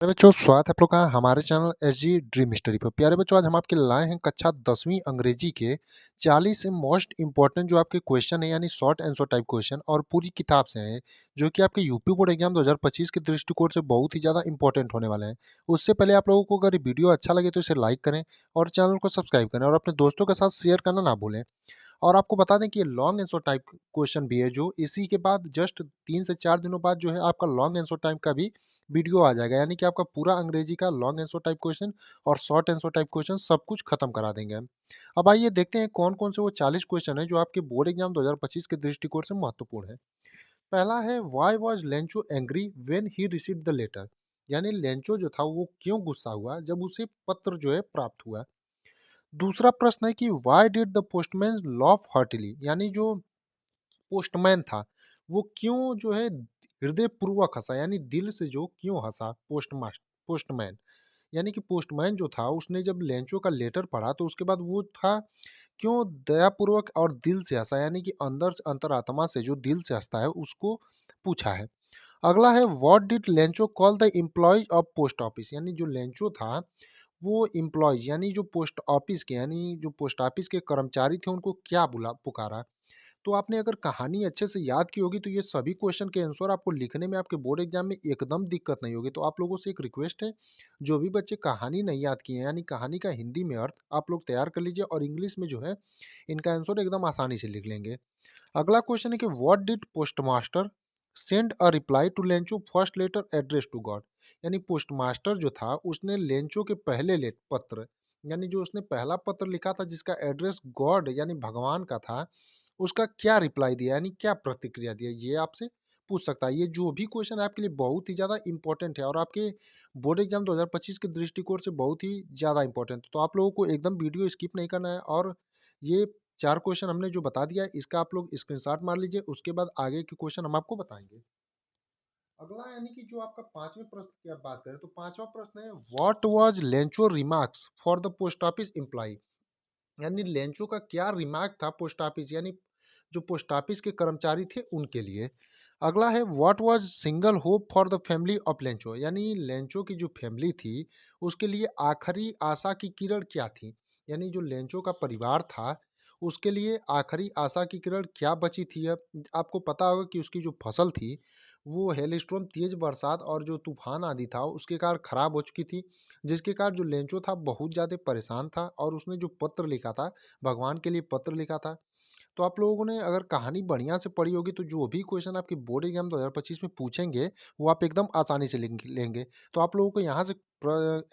प्यारे बच्चों, स्वागत है आप लोग का हमारे चैनल एसजी ड्रीम स्टडी पर। प्यारे बच्चों, आज हम आपके लाए हैं कक्षा 10वीं अंग्रेजी के 40 मोस्ट इंपॉर्टेंट जो आपके क्वेश्चन है, यानी शॉर्ट आंसर टाइप क्वेश्चन, और पूरी किताब से हैं, जो कि आपके यूपी बोर्ड एग्जाम 2025 के दृष्टिकोण से बहुत ही ज़्यादा इंपॉर्टेंट होने वाले हैं। उससे पहले आप लोगों को अगर ये वीडियो अच्छा लगे तो इसे लाइक करें और चैनल को सब्सक्राइब करें और अपने दोस्तों के साथ शेयर करना ना भूलें। और आपको बता दें कि ये लॉन्ग आंसर टाइप क्वेश्चन भी है, जो इसी के बाद जस्ट 3 से 4 दिनों बाद जो है आपका लॉन्ग आंसर टाइप का भी वीडियो आ जाएगा, यानी कि आपका पूरा अंग्रेजी का लॉन्ग आंसर टाइप क्वेश्चन और शॉर्ट आंसर टाइप क्वेश्चन सब कुछ खत्म करा देंगे हम। अब आइए देखते हैं कौन-कौन से वो 40 क्वेश्चन हैं जो आपके बोर्ड एग्जाम 2025 के दृष्टिकोण से महत्वपूर्ण है। पहला है, why was Lencho angry when he received the letter, यानी लेंचो जो था वो क्यों गुस्सा हुआ जब उसे पत्र जो है प्राप्त हुआ। दूसरा प्रश्न है कि why did the postman loaf heartily, यानी जो पोस्टमैन था वो क्यों जो है हृदयपूर्वक हंसा, यानी दिल से जो क्यों हंसा पोस्टमैन, यानी कि पोस्टमैन जो था उसने जब लेंचो का लेटर पढ़ा तो उसके बाद वो था क्यों दयापूर्वक और दिल से हंसा, यानी कि अंदर से अंतरात्मा से जो दिल से हंसता है उसको पूछा है। अगला है, what did Lencho call the employ of post office, यानी जो लेंचो था वो एम्प्लॉयज यानी जो पोस्ट ऑफिस के, यानी जो पोस्ट ऑफिस के कर्मचारी थे उनको क्या बुला पुकारा। तो आपने अगर कहानी अच्छे से याद की होगी तो ये सभी क्वेश्चन के आंसर आपको लिखने में आपके बोर्ड एग्जाम में एकदम दिक्कत नहीं होगी। तो आप लोगों से एक रिक्वेस्ट है, जो भी बच्चे कहानी नहीं याद किए हैं, यानी कहानी का हिंदी में अर्थ आप लोग तैयार कर लीजिए और इंग्लिश में जो है इनका आंसर एकदम आसानी से लिख लेंगे। अगला क्वेश्चन है कि what did postmaster send a reply to Lencho first letter address to God, यानी पोस्टमास्टर जो था उसने लेंचो के पहले लेट पत्र, यानी जो उसने पहला पत्र लिखा था जिसका एड्रेस गॉड यानी भगवान का था, उसका क्या रिप्लाई दिया, यानी क्या प्रतिक्रिया दिया, ये आपसे पूछ सकता है। ये जो भी क्वेश्चन है आपके लिए बहुत ही ज़्यादा इंपॉर्टेंट है और आपके बोर्ड एग्जाम 2025 के दृष्टिकोण से बहुत ही ज़्यादा इंपॉर्टेंट है। तो आप लोगों को एकदम वीडियो स्किप नहीं करना है और ये 4 क्वेश्चन हमने जो बता दिया है इसका आप लोग स्क्रीनशॉट मार लीजिए, उसके बाद आगे के क्वेश्चन हम आपको बताएंगे। अगला यानी कि जो आपका 5वें प्रश्न की आप बात करें तो 5वां प्रश्न है, what was Lencho remarks for the post office employ, यानी लेंचो का क्या रिमार्क था पोस्ट ऑफिस यानी जो पोस्ट ऑफिस के कर्मचारी थे उनके लिए। अगला है, what was single hope for the family of Lencho, यानी लेंचो की जो फैमिली थी उसके लिए आखिरी आशा की किरण क्या थी, यानी जो लेंचो का परिवार था उसके लिए आखिरी आशा की किरण क्या बची थी। अब आपको पता होगा कि उसकी जो फसल थी वो हेलस्टॉर्म तेज बरसात और जो तूफान आदि था उसके कारण खराब हो चुकी थी, जिसके कारण जो लेंचो था बहुत ज़्यादा परेशान था और उसने जो पत्र लिखा था, भगवान के लिए पत्र लिखा था। तो आप लोगों ने अगर कहानी बढ़िया से पढ़ी होगी तो जो भी क्वेश्चन आपके बोर्ड एग्जाम 2025 में पूछेंगे वो आप एकदम आसानी से लेंगे। तो आप लोगों को यहाँ से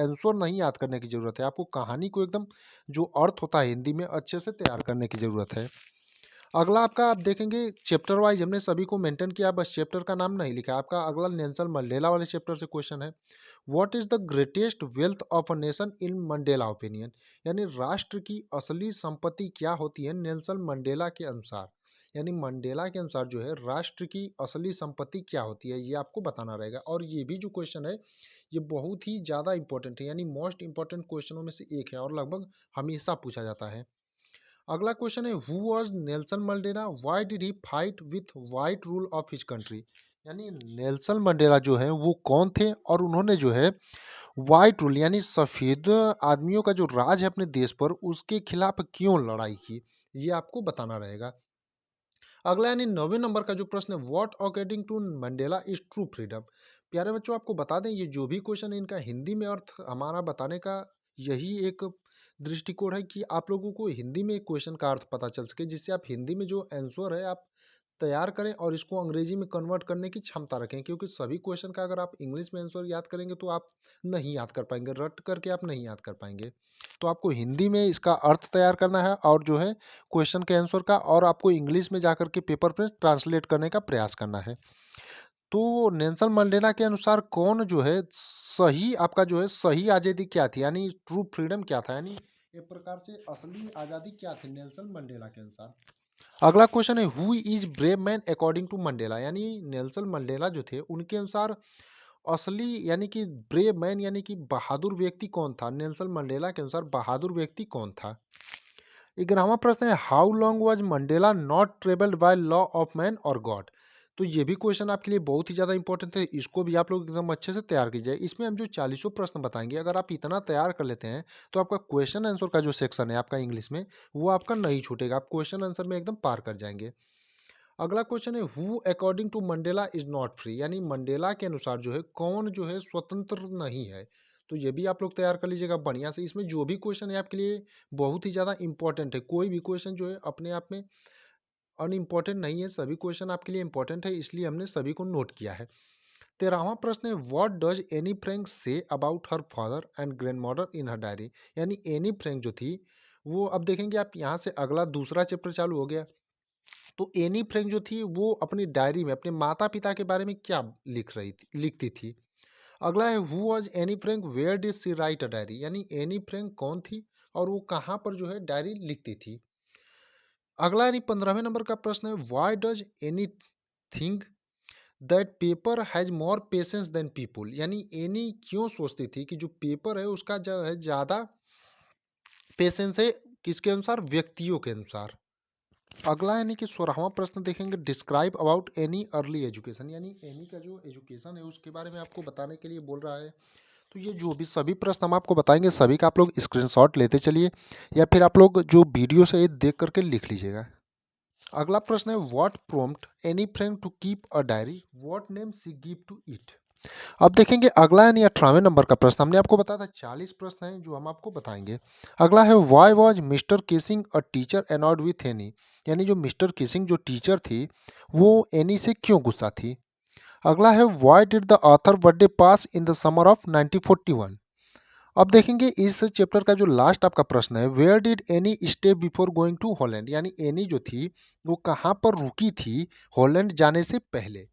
आंसर नहीं याद करने की ज़रूरत है, आपको कहानी को एकदम जो अर्थ होता है हिंदी में अच्छे से तैयार करने की ज़रूरत है। अगला आपका आप देखेंगे चैप्टर वाइज हमने सभी को मेंशन किया, बस चैप्टर का नाम नहीं लिखा। आपका अगला नेल्सन मंडेला वाले चैप्टर से क्वेश्चन है, what is the greatest wealth of a nation in Mandela opinion, यानी राष्ट्र की असली संपत्ति क्या होती है नेल्सन मंडेला के अनुसार, यानी मंडेला के अनुसार जो है राष्ट्र की असली संपत्ति क्या होती है ये आपको बताना रहेगा। और ये भी जो क्वेश्चन है ये बहुत ही ज़्यादा इंपॉर्टेंट है, यानी मोस्ट इंपॉर्टेंट क्वेश्चनों में से एक है और लगभग हमेशा पूछा जाता है। अगला क्वेश्चन है, who was Nelson Mandela, why did he fight with white rule of his country, यानी नेल्सन मंडेला जो है वो कौन थे और उन्होंने जो है वाइट रूल यानी सफ़ेद आदमियों का जो राज है अपने देश पर उसके खिलाफ क्यों लड़ाई की, ये आपको बताना रहेगा। अगला यानी 9वें नंबर का जो प्रश्न है, what according to Mandela is true freedom, प्यारे बच्चों आपको बता दें ये जो भी क्वेश्चन है इनका हिंदी में अर्थ हमारा बताने का यही एक दृष्टिकोण है कि आप लोगों को हिंदी में क्वेश्चन का अर्थ पता चल सके, जिससे आप हिंदी में जो आंसर है आप तैयार करें और इसको अंग्रेजी में कन्वर्ट करने की क्षमता रखें, क्योंकि सभी क्वेश्चन का अगर आप इंग्लिश में आंसर याद करेंगे तो आप नहीं याद कर पाएंगे, रट करके आप नहीं याद कर पाएंगे। तो आपको हिंदी में इसका अर्थ तैयार करना है और जो है क्वेश्चन के आंसर का, और आपको इंग्लिश में जाकर के पेपर पे ट्रांसलेट करने का प्रयास करना है। तो नेल्सन मंडेला के अनुसार कौन जो है सही आपका जो है सही आज़ादी क्या थी, यानी ट्रू फ्रीडम क्या था, यानी एक प्रकार से असली आज़ादी क्या थी नेल्सन मंडेला के अनुसार। अगला क्वेश्चन है, who is brave man according to Mandela, यानी नेल्सन मंडेला जो थे उनके अनुसार असली यानी कि ब्रेव मैन यानी कि बहादुर व्यक्ति कौन था, नेल्सन मंडेला के अनुसार बहादुर व्यक्ति कौन था। 11वां प्रश्न है, how long was Mandela not troubled by law of man और गॉड, तो ये भी क्वेश्चन आपके लिए बहुत ही ज़्यादा इंपॉर्टेंट है, इसको भी आप लोग एकदम अच्छे से तैयार कीजिए। इसमें हम जो 40 प्रश्न बताएँगे, अगर आप इतना तैयार कर लेते हैं, तो आपका क्वेश्चन आंसर का जो सेक्शन है आपका इंग्लिश में, वो आपका नहीं छूटेगा। आप क्वेश्चन आंसर में एकदम पार कर जाएँगे। अगला क्वेश्चन है who according to Mandela is not free, यानी मंडेला के अनुसार जो है कौन जो है स्वतंत्र नहीं है। तो ये भी आप लोग तैयार कर लीजिएगा बढ़िया से। इसमें जो भी क्वेश्चन है आपके लिए बहुत ही ज़्यादा इंपॉर्टेंट है, कोई भी क्वेश्चन जो है अपने आप में अनइम्पॉर्टेंट नहीं है, सभी क्वेश्चन आपके लिए इंपॉर्टेंट है, इसलिए हमने सभी को नोट किया है। 13वां प्रश्न है what does Anne Frank say about her father and grand mother in her diary, यानी एनी फ्रैंक जो थी वो, अब देखेंगे आप यहाँ से अगला दूसरा चैप्टर चालू हो गया। तो एनी फ्रैंक जो थी वो अपनी डायरी में अपने माता पिता के बारे में क्या लिखती थी। अगला है who was Anne Frank where did she write a diary, यानी एनी फ्रैंक कौन थी और वो कहाँ पर जो है डायरी लिखती थी। अगला यानी 15वें नंबर का प्रश्न है why does Anne think that paper has more patience than people, यानी एनी क्यों सोचती थी कि जो पेपर है उसका जो है ज़्यादा पेशेंस है, किसके अनुसार, व्यक्तियों के अनुसार। अगला यानी कि 16वां प्रश्न देखेंगे describe about any early education, यानी एनी का जो एजुकेशन है उसके बारे में आपको बताने के लिए बोल रहा है। तो ये जो भी सभी प्रश्न हम आपको बताएंगे सभी का आप लोग स्क्रीनशॉट लेते चलिए, या फिर आप लोग जो वीडियो से देख करके लिख लीजिएगा। अगला प्रश्न है what prompt Anne friend to keep a diary, what name she give to it. अब देखेंगे अगला यानी 18वें नंबर का प्रश्न, हमने आपको बताया था 40 प्रश्न हैं जो हम आपको बताएंगे। अगला है why was mister Keesing a teacher annoyed with any, यानी जो मिस्टर किसिंग जो टीचर थी वो एनी से क्यों गुस्सा थी। अगला है why did the author birthday pass in the summer of 1941। अब देखेंगे इस चैप्टर का जो लास्ट आपका प्रश्न है where did Anne stay before going to Holland, यानी एनी जो थी वो कहाँ पर रुकी थी हॉलैंड जाने से पहले।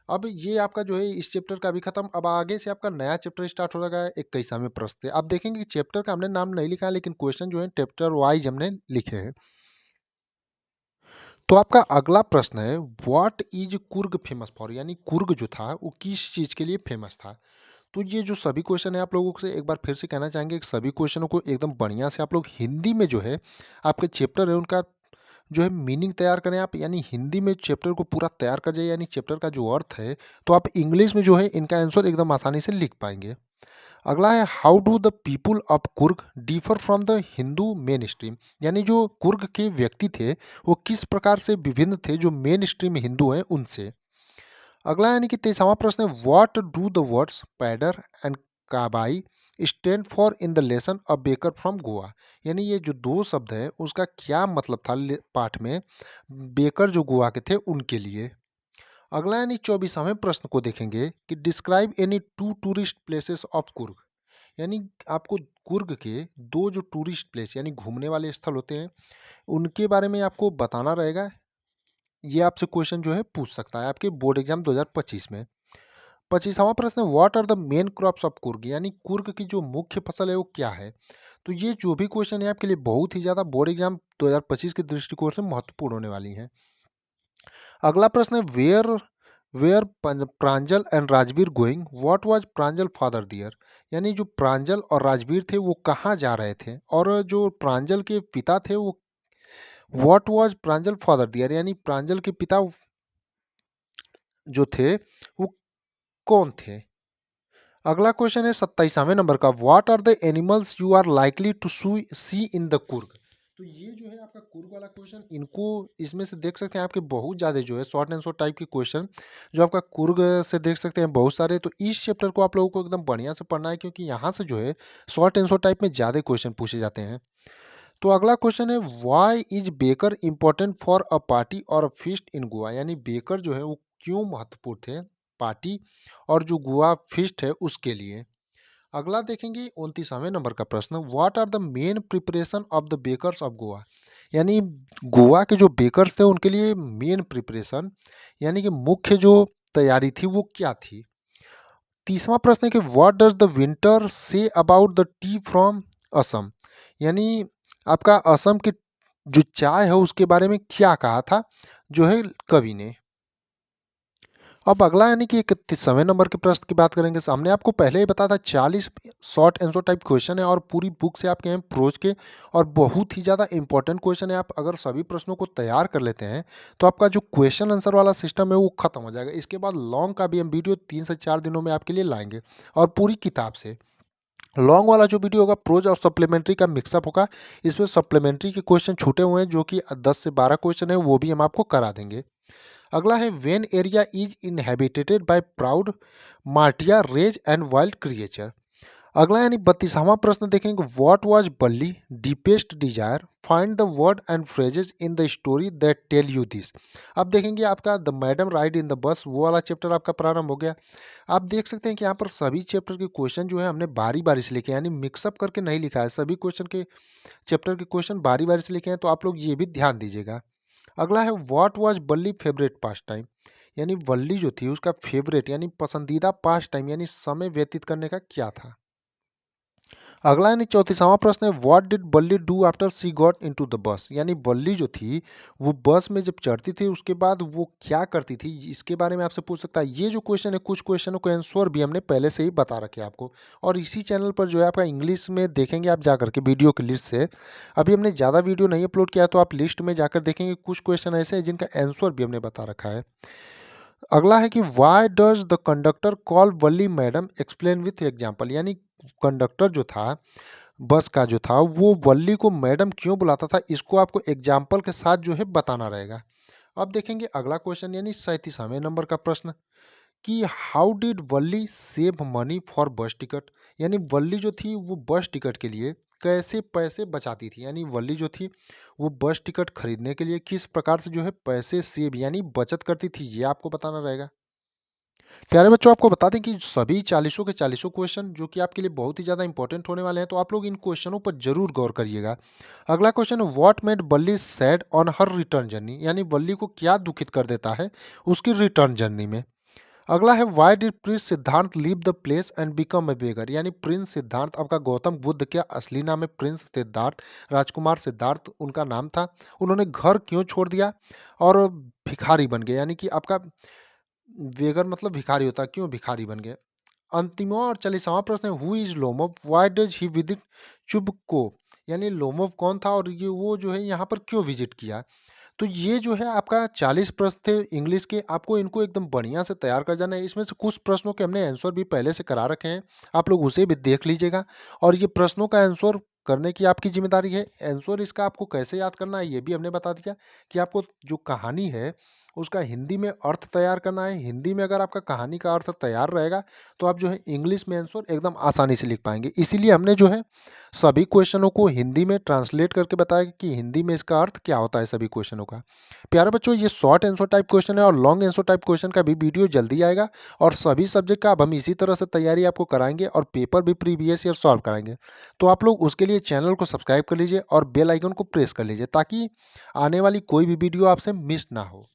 अब ये आपका जो है इस चैप्टर का भी खत्म, अब आगे से आपका नया चैप्टर स्टार्ट हो जाएगा 21वें प्रश्न से। आप देखेंगे कि चैप्टर का हमने नाम नहीं लिखा है लेकिन क्वेश्चन जो है चैप्टर वाइज हमने लिखे हैं। तो आपका अगला प्रश्न है what is Coorg famous for, यानी कुर्ग जो था वो किस चीज़ के लिए फेमस था। तो ये जो सभी क्वेश्चन है आप लोगों से एक बार फिर से कहना चाहेंगे कि सभी क्वेश्चनों को एकदम बढ़िया से आप लोग हिंदी में जो है आपके चैप्टर है उनका जो है मीनिंग तैयार करें आप, यानी हिंदी में चैप्टर को पूरा तैयार कर जाइए, यानी चैप्टर का जो अर्थ है तो आप इंग्लिश में जो है इनका आंसर एकदम आसानी से लिख पाएंगे। अगला है how do the people of Coorg differ from the Hindu main stream, यानी जो कुर्ग के व्यक्ति थे वो किस प्रकार से विभिन्न थे जो मेन स्ट्रीम हिंदू हैं उनसे। अगला यानी कि 23वां प्रश्न है what do the words pader and kabai stand for in the lesson a baker from Goa, यानी ये जो दो शब्द हैं उसका क्या मतलब था पाठ में बेकर जो गोवा के थे उनके लिए। अगला यानी 24वें प्रश्न को देखेंगे कि describe any two tourist places of Coorg, यानी आपको कुर्ग के दो जो टूरिस्ट प्लेस यानी घूमने वाले स्थल होते हैं उनके बारे में आपको बताना रहेगा। ये आपसे क्वेश्चन जो है पूछ सकता है आपके बोर्ड एग्जाम 2025 में। 25वां प्रश्न what are the main crops of Coorg, यानी कुर्ग की जो मुख्य फसल है वो क्या है। तो ये जो भी क्वेश्चन है आपके लिए बहुत ही ज़्यादा बोर्ड एग्जाम 2025 के दृष्टिकोण से महत्वपूर्ण होने वाली हैं। अगला प्रश्न है where where Pranjal and Rajveer going, what was Pranjal father there, यानी जो प्रांजल और राजवीर थे वो कहाँ जा रहे थे और जो प्रांजल के पिता थे वो what was Pranjal father there, यानी प्रांजल के पिता जो थे वो कौन थे। अगला क्वेश्चन है 27वें नंबर का what are the animals you are likely to see in the Coorg. तो ये जो है आपका कुर्ग वाला क्वेश्चन, इनको इसमें से देख सकते हैं आपके बहुत ज़्यादा जो है शॉर्ट एंड शॉर्ट टाइप के क्वेश्चन जो आपका कुर्ग से देख सकते हैं बहुत सारे। तो इस चैप्टर को आप लोगों को एकदम बढ़िया से पढ़ना है क्योंकि यहाँ से जो है शॉर्ट एंड शॉर्ट टाइप में ज़्यादा क्वेश्चन पूछे जाते हैं। तो अगला क्वेश्चन है why is baker important for a party और अ फीस्ट इन गोवा, यानी बेकर जो है वो क्यों महत्वपूर्ण थे पार्टी और जो गोवा फीस्ट है उसके लिए। अगला देखेंगे 29वें नंबर का प्रश्न what are the main preparation of the bakers of Goa, यानी गोवा के जो बेकर्स थे उनके लिए मेन प्रिपरेशन यानी कि मुख्य जो तैयारी थी वो क्या थी। 30वां प्रश्न है कि what does the winter say about the T from Assam, यानी आपका असम की जो चाय है उसके बारे में क्या कहा था जो है कवि ने। अब अगला यानी कि 31वें नंबर के प्रश्न की बात करेंगे। हमने आपको पहले ही बताया था 40 शॉर्ट आंसर टाइप क्वेश्चन है और पूरी बुक से आपके हैं प्रोज के, और बहुत ही ज़्यादा इंपॉर्टेंट क्वेश्चन है। आप अगर सभी प्रश्नों को तैयार कर लेते हैं तो आपका जो क्वेश्चन आंसर वाला सिस्टम है वो खत्म हो जाएगा। इसके बाद लॉन्ग का भी हम वीडियो 3 से 4 दिनों में आपके लिए लाएंगे, और पूरी किताब से। लॉन्ग वाला जो वीडियो होगा प्रोज और सप्लीमेंट्री का मिक्सअप होगा। इसमें सप्लीमेंट्री के क्वेश्चन छूटे हुए हैं जो कि 10 से 12 क्वेश्चन है, वो भी हम आपको करा देंगे। अगला है when area is inhabited by proud martial races and wild creature. अगला यानी 32वां प्रश्न देखेंगे, what was Balli deepest desire, find the word and phrases in the story that tell you this. अब देखेंगे आपका the madam ride in the bus, वो वाला चैप्टर आपका प्रारंभ हो गया। आप देख सकते हैं कि यहाँ पर सभी चैप्टर के क्वेश्चन जो है हमने बारी बारी से लिखे, यानी मिक्सअप करके नहीं लिखा है। सभी क्वेश्चन के चैप्टर के क्वेश्चन बारी बारी से लिखे हैं, तो आप लोग ये भी ध्यान दीजिएगा। अगला है व्हाट वाज बल्ली फेवरेट पास टाइम, यानी वल्ली जो थी उसका फेवरेट यानी पसंदीदा पास टाइम यानी समय व्यतीत करने का क्या था। अगला यानी 34वां प्रश्न है, व्हाट डिड बल्ली do after she got into the bus, यानी बल्ली जो थी वो बस में जब चढ़ती थी उसके बाद वो क्या करती थी, इसके बारे में आपसे पूछ सकता है। ये जो क्वेश्चन है कुछ क्वेश्चनों के आंसर भी हमने पहले से ही बता रखे हैं आपको, और इसी चैनल पर जो है आपका इंग्लिश में देखेंगे आप जाकर के वीडियो की लिस्ट से। अभी हमने ज़्यादा वीडियो नहीं अपलोड किया, तो आप लिस्ट में जाकर देखेंगे कुछ क्वेश्चन ऐसे हैं जिनका आंसर भी हमने बता रखा है। अगला है कि why does the conductor call Valli madam, explain with example, यानी कंडक्टर जो था बस का जो था वो वल्ली को मैडम क्यों बुलाता था, इसको आपको एग्जाम्पल के साथ जो है बताना रहेगा। अब देखेंगे अगला क्वेश्चन यानी 37वें नंबर का प्रश्न कि how did Valli save money for बस टिकट, यानी वल्ली जो थी वो बस टिकट के लिए कैसे पैसे बचाती थी, यानी वल्ली जो थी वो बस टिकट खरीदने के लिए किस प्रकार से जो है पैसे सेव यानी बचत करती थी, ये आपको बताना रहेगा। प्यारे बच्चों, आपको बता दें कि सभी 40 के 40 क्वेश्चन जो कि आपके लिए बहुत ही ज़्यादा इंपॉर्टेंट होने वाले हैं, तो आप लोग इन क्वेश्चनों पर जरूर गौर करिएगा। अगला क्वेश्चन है, व्हाट मेड बल्ली sad on her return journey, यानी बल्ली को क्या दुखित कर देता है उसकी रिटर्न जर्नी में। अगला है, why did prince Siddhartha leave the place and become a beggar, यानी प्रिंस सिद्धार्थ आपका गौतम बुद्ध का असली नाम है प्रिंस सिद्धार्थ, राजकुमार सिद्धार्थ उनका नाम था। उन्होंने घर क्यों छोड़ दिया और भिखारी बन गए, यानी कि आपका बेगर मतलब भिखारी होता है, क्यों भिखारी बन गए। अंतिमवा और 40वां प्रश्न है, who is Lomov, why does he visit चुबको, यानी लोमोव कौन था और ये वो जो है यहाँ पर क्यों विजिट किया। तो ये जो है आपका 40 प्रश्न थे इंग्लिश के, आपको इनको एकदम बढ़िया से तैयार कर जाना है। इसमें से कुछ प्रश्नों के हमने आंसर भी पहले से करा रखे हैं, आप लोग उसे भी देख लीजिएगा। और ये प्रश्नों का आंसर करने की आपकी जिम्मेदारी है। आंसर इसका आपको कैसे याद करना है ये भी हमने बता दिया कि आपको जो कहानी है उसका हिंदी में अर्थ तैयार करना है। हिंदी में अगर आपका कहानी का अर्थ तैयार रहेगा तो आप जो है इंग्लिश में आंसर एकदम आसानी से लिख पाएंगे। इसीलिए हमने जो है सभी क्वेश्चनों को हिंदी में ट्रांसलेट करके बताया कि हिंदी में इसका अर्थ क्या होता है सभी क्वेश्चनों का। प्यारे बच्चों, ये शॉर्ट आंसर टाइप क्वेश्चन है और लॉन्ग आंसर टाइप क्वेश्चन का भी वीडियो जल्दी आएगा, और सभी सब्जेक्ट का अब हम इसी तरह से तैयारी आपको कराएंगे और पेपर भी प्रीवियस ईयर सॉल्व कराएंगे। तो आप लोग उसके लिए चैनल को सब्सक्राइब कर लीजिए और बेल आइकन को प्रेस कर लीजिए ताकि आने वाली कोई भी वीडियो आपसे मिस ना हो।